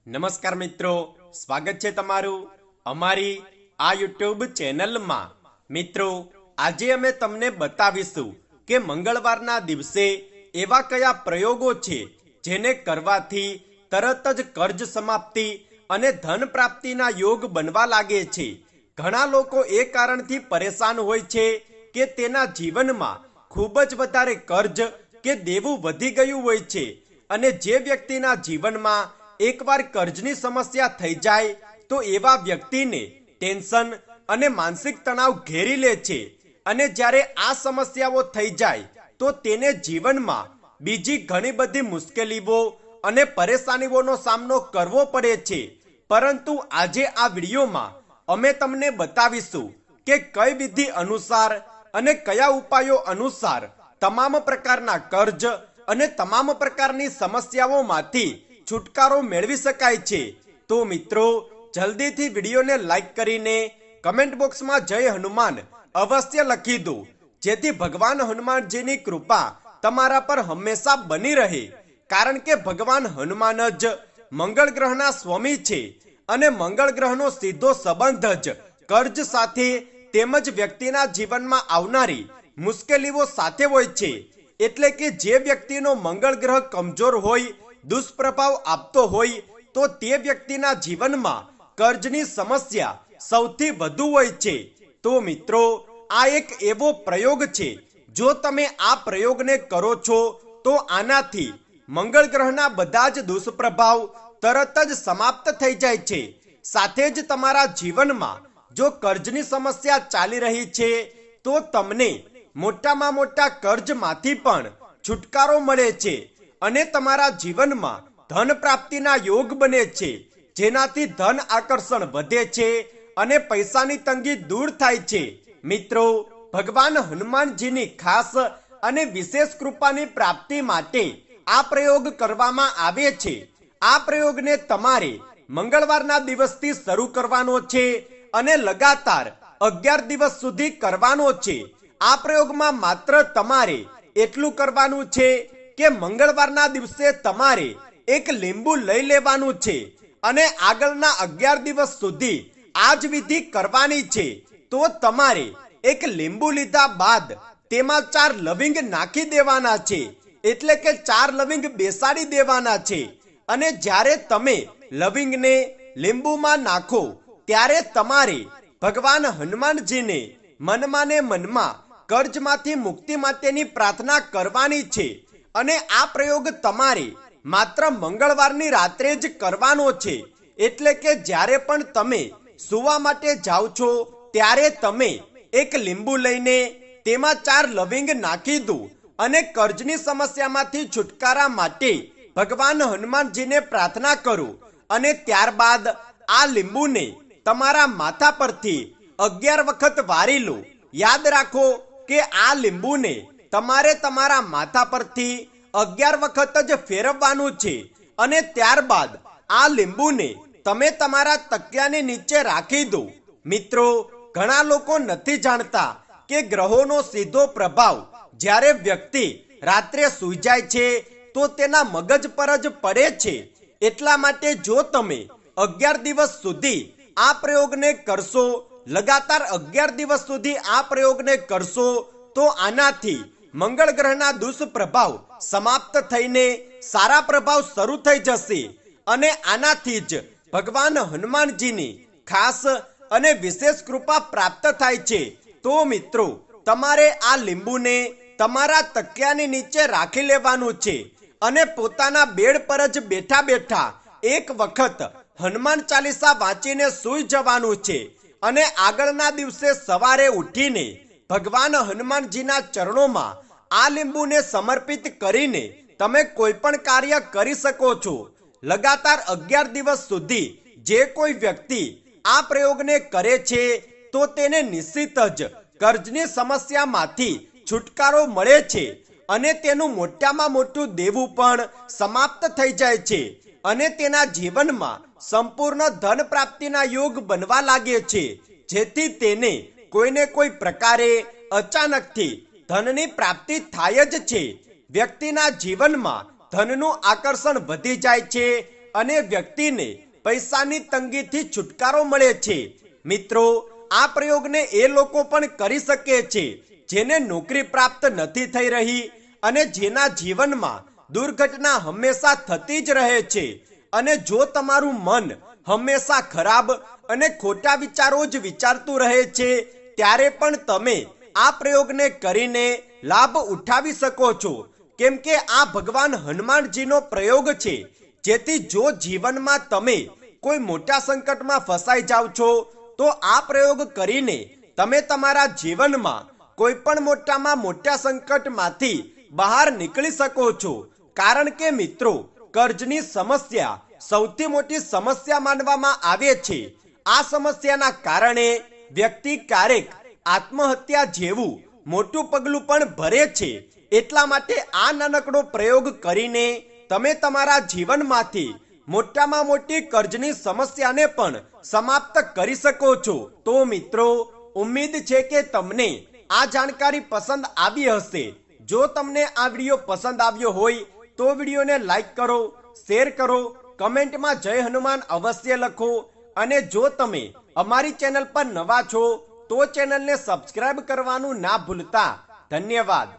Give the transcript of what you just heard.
નમસ્કાર મિત્રો, સ્વાગત છે તમારું અમારી આ યુટ્યુબ ચેનલમાં। મિત્રો, આજે અમે તમને બતાવીશું કે મંગળવારના દિવસે એવા કયા પ્રયોગો છે જેને કરવાથી તરત જ કર્જ સમાપ્તિ અને ધન પ્રાપ્તિના યોગ બનવા લાગે છે। ઘણા લોકો એ કારણથી પરેશાન હોય છે કે તેના જીવનમાં ખૂબ જ વધારે કર્જ કે દેવું વધી ગયું હોય છે અને જે વ્યક્તિના જીવનમાં એકવાર કર્જની સમસ્યા થઈ જાય તો એવા વ્યક્તિને ટેન્શન અને માનસિક તણાવ ઘેરી લે છે અને જ્યારે આ સમસ્યાઓ થઈ જાય તો તેને જીવનમાં બીજી ઘણી બધી મુશ્કેલીઓ અને પરેશાનીઓનો સામનો કરવો પડે છે। પરંતુ આજે આ વિડીયોમાં અમે તમને બતાવીશું કે કઈ વિધિ અનુસાર અને કયા ઉપાયો અનુસાર તમામ પ્રકારના કર્જ અને તમામ પ્રકારની સમસ્યાઓમાંથી છુટકારો મેળવી શકાય છે। તો મિત્રો, જલ્દીથી વિડીયોને લાઈક કરીને કમેન્ટ બોક્સમાં જય હનુમાન અવશ્ય લખી દો, જેથી ભગવાન હનુમાનજીની કૃપા તમારા પર હંમેશા બની રહે। કારણ કે ભગવાન હનુમાન જ મંગળ ગ્રહના સ્વામી છે અને મંગળ ગ્રહનો સીધો સંબંધ જ કર્જ સાથે તેમજ વ્યક્તિના જીવનમાં આવનારી મુશ્કેલીઓ સાથે હોય છે। એટલે કે જે વ્યક્તિનો મંગળ ગ્રહ કમજોર હોય, દુષ્પ્રભાવ આપતો હોય તો તે વ્યક્તિના જીવનમાં કર્જની સમસ્યા સૌથી વધુ હોય છે। તો મિત્રો, આ એક એવો પ્રયોગ છે, જો તમે આ પ્રયોગને કરો છો તો આનાથી મંગળ ગ્રહના બધા જ દુષ્પ્રભાવ તરત જ સમાપ્ત થઈ જાય છે। સાથે જ તમારા જીવનમાં જો કર્જની સમસ્યા ચાલી રહી છે તો તમને મોટામાં મોટા કર્જમાંથી પણ છુટકારો મળે છે અને તમારા જીવનમાં ધન પ્રાપ્તિના યોગ બને છે, જેનાથી ધન આકર્ષણ વધે છે અને પૈસાની તંગી દૂર થાય છે। મિત્રો, ભગવાન હનુમાનજીની ખાસ અને વિશેષ કૃપાની પ્રાપ્તિ માટે આ પ્રયોગ કરવામાં આવે છે। આ પ્રયોગને તમારે મંગળવારના દિવસથી શરૂ કરવાનો છે અને લગાતાર 11 દિવસ સુધી કરવાનો છે। આ પ્રયોગમાં માત્ર તમારે એટલું કરવાનું છે કે મંગળવારના દિવસે તમારે એક લીંબુ લઈ લેવાનું છે અને આગળના 11 દિવસ સુધી આ જ વિધિ કરવાની છે। તો તમારે એક લીંબુ લીધા બાદ તેમાં 4 લવિંગ નાખી દેવાના છે, એટલે કે 4 લવિંગ બેસાડી દેવાના છે અને જ્યારે તમે લવિંગને લીંબુમાં નાખો ત્યારે તમારે ભગવાન હનુમાનજીને મનમાં ને મનમાં કર્જમાંથી મુક્તિ માટેની પ્રાર્થના કરવાની છે અને આ પ્રયોગ તમારે માત્ર મંગળવારની રાત્રે જ કરવાનો છે। એટલે કે જ્યારે પણ તમે સૂવા માટે જાઓ છો ત્યારે તમે એક લીંબુ લઈને તેમાં 4 લવિંગ નાખી દો અને કર્જની સમસ્યામાંથી છુટકારા માટે ભગવાન હનુમાનજીને પ્રાર્થના કરો અને ત્યારબાદ આ લીંબુને તમારા માથા પરથી 11 વખત વારી લો। યાદ રાખો કે આ લીંબુને તમારે તમારા માથા પરથી 11 વખત જ ફેરવવાનું છે અને ત્યારબાદ આ લીંબુને તમે તમારા તકિયાની નીચે રાખી દો। મિત્રો, ઘણા લોકો નથી જાણતા કે ગ્રહોનો સીધો પ્રભાવ જ્યારે વ્યક્તિ રાત્રે સૂઈ જાય છે તો તેના મગજ પર જ પડે છે। એટલા માટે જો તમે 11 દિવસ સુધી આ પ્રયોગને કરશો, લગાતાર 11 દિવસ સુધી આ પ્રયોગને કરશો તો આનાથી મંગળ ગ્રહના દુષ્પ્રભાવ સમાપ્ત થઈને સારા પ્રભાવ શરૂ થઈ જશે અને આનાથી જ ભગવાન હનુમાનજીની ખાસ અને વિશેષ કૃપા પ્રાપ્ત થાય છે। તો મિત્રો, તમારે આ લીંબુને તમારા તકિયાની નીચે રાખી લેવાનું છે અને પોતાના બેડ પર જ બેઠા બેઠા એક વખત હનુમાન ચાલીસા વાંચીને સૂઈ જવાનું છે અને આગળના દિવસે સવારે ઉઠીને ભગવાન હનુમાનજીના ચરણોમાં આ લીંબુને સમર્પિત કરીને તમે કોઈ પણ કાર્ય કરી શકો છો। લગાતાર 11 દિવસ સુધી જે કોઈ વ્યક્તિ આ પ્રયોગને કરે છે તો તેને નિશ્ચિત જ કર્જની સમસ્યામાંથી છુટકારો મળે છે અને તેનું મોટામાં મોટું દેવું પણ સમાપ્ત થઈ જાય છે અને તેના જીવનમાં સંપૂર્ણ ધન પ્રાપ્તિના યોગ બનવા લાગે છે, જેથી તેને કોઈને કોઈ પ્રકારે અચાનકથી ધનની પ્રાપ્તિ થાય જ છે। વ્યક્તિના જીવનમાં ધનનું આકર્ષણ વધી જાય છે અને વ્યક્તિને પૈસાની તંગીથી છુટકારો મળે છે। મિત્રો, આ પ્રયોગને એ લોકો પણ કરી શકે છે જેને નોકરી પ્રાપ્ત નથી થઈ રહી અને જેના જીવનમાં દુર્ઘટના હંમેશા થતી જ રહે છે। અને જો તમારું મન હંમેશા ખરાબ અને ખોટા વિચારો જ વિચારતું રહે છે, ત્યારે પણ તમે આ પ્રયોગને કરીને લાભ ઉઠાવી શકો છો, કેમ કે આ ભગવાન હનુમાનજીનો પ્રયોગ છે। જેથી જો જીવનમાં તમે કોઈ મોટા સંકટમાં ફસાઈ જાવ છો તો આ પ્રયોગ કરીને તમે તમારા જીવનમાં કોઈ પણ મોટામાં મોટા સંકટમાંથી બહાર નીકળી શકો છો। કારણ કે મિત્રો, કર્જની સમસ્યા સૌથી મોટી સમસ્યા માનવામાં આવે છે। આ સમસ્યાના કારણે વ્યક્તિ ક્યારેક આત્મહત્યા જેવું મોટું પગલું પણ ભરે છે। એટલા માટે આ નાનકડો પ્રયોગ કરીને તમે તમારા જીવનમાંથી મોટામાં મોટી કર્જની સમસ્યાને પણ સમાપ્ત કરી શકો છો। તો મિત્રો, ઉમ્મીદ છે કે તમને આ જાણકારી પસંદ આવી હશે। જો તમને આ વિડીયો પસંદ આવ્યો હોય તો વિડીયોને લાઈક કરો, શેર કરો, કમેન્ટમાં જય હનુમાન અવશ્ય લખો। અને જો તમે અમારી ચેનલ પર નવા છો તો ચેનલને સબસ્ક્રાઇબ કરવાનું ના ભૂલતા। ધન્યવાદ।